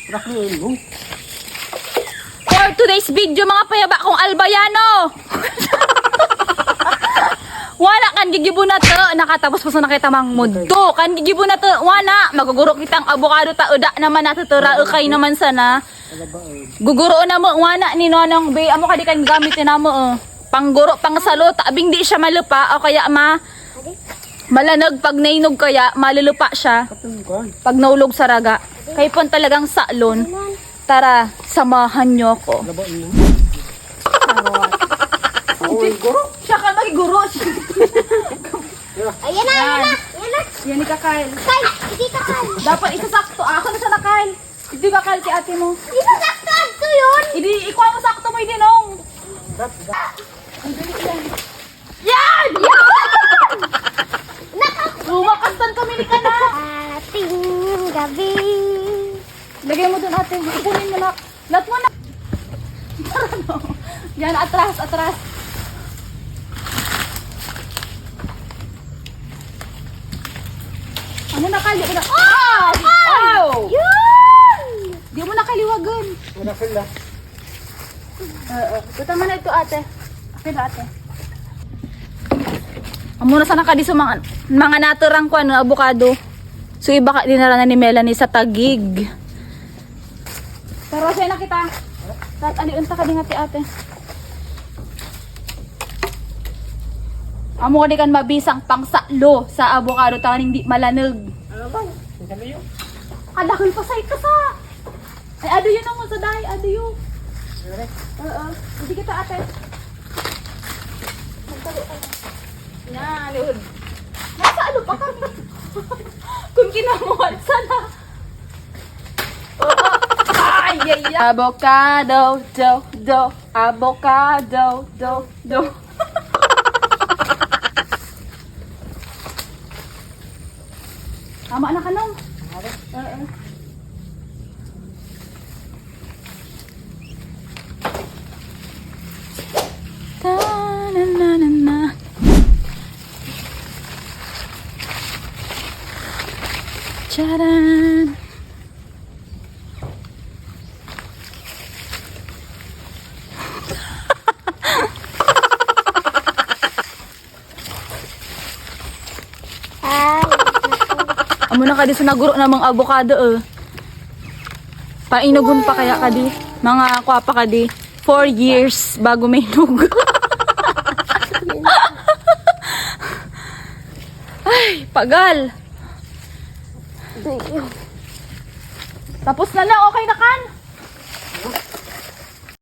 For today's video mga payaba kong albayano. Wala kan gigibo na to, nakatapos pa sa nakita mang mundo. Kan gigibo na to, wala maguguro kitang abokado ta uda naman natutura kay naman sana. Guguro na mo wala ni nonong be amo kadi kan gamitin na mo. Pangguro pang salo tabing di siya malupa o kaya malanag pag nainog kaya malulupa siya. Pag naulog sa raga. Kay pon talagang salon. Tara, samahan niyo ko. Guro? Siya ka magiguro. Ayan na, ayan na, ayan na. Yan ni Kakal. Kyle, hindi ka Kyle. Dapat isasakto. Ako na siya na Kyle. Hindi Kakal si ate mo. Isasakto yun. Hindi, ikaw mo sakto mo dinong. Yan! Yan! Lumakastan kami ni Kana. Ating gabi. Lagay mo dun ate. Ipunin mo na. Lahat mo na. Yan, atras, atras. Ano na kali? Ah! Oh! Yun! Di mo nakaliwagan. Wala sila. Tama na ito ate. Okay na ate. Amo na sana kadi sa mga naturang ko ano, avocado. So iba ka dinara na ni Melanie sa tagig. Pero say na kita. Tat ali unta kadi ngati ate. Amo kadi kan mabisang pangsaklo sa avocado ta hindi malanog. Ano ba? Ang kami yun. Alakon pa sa ito sa. Ay ado yun ang sa dahi, ado yun. Oo. Hindi kita ate. Yan, lihod. Nasa ano pa kami? Kung kinamuhan sana. Oo. Ay, ay, ay. Avocado, do. Avocado, do. Tama na ka nung. Oo. Ta-na-na-na-na. Charan. Amo na kadi sa naguro namang avocado Painugon pa kaya kadi. Mga kwapa kadi. 4 years bago may nug. Ay, pagal. Tapos na lang, okay na kan?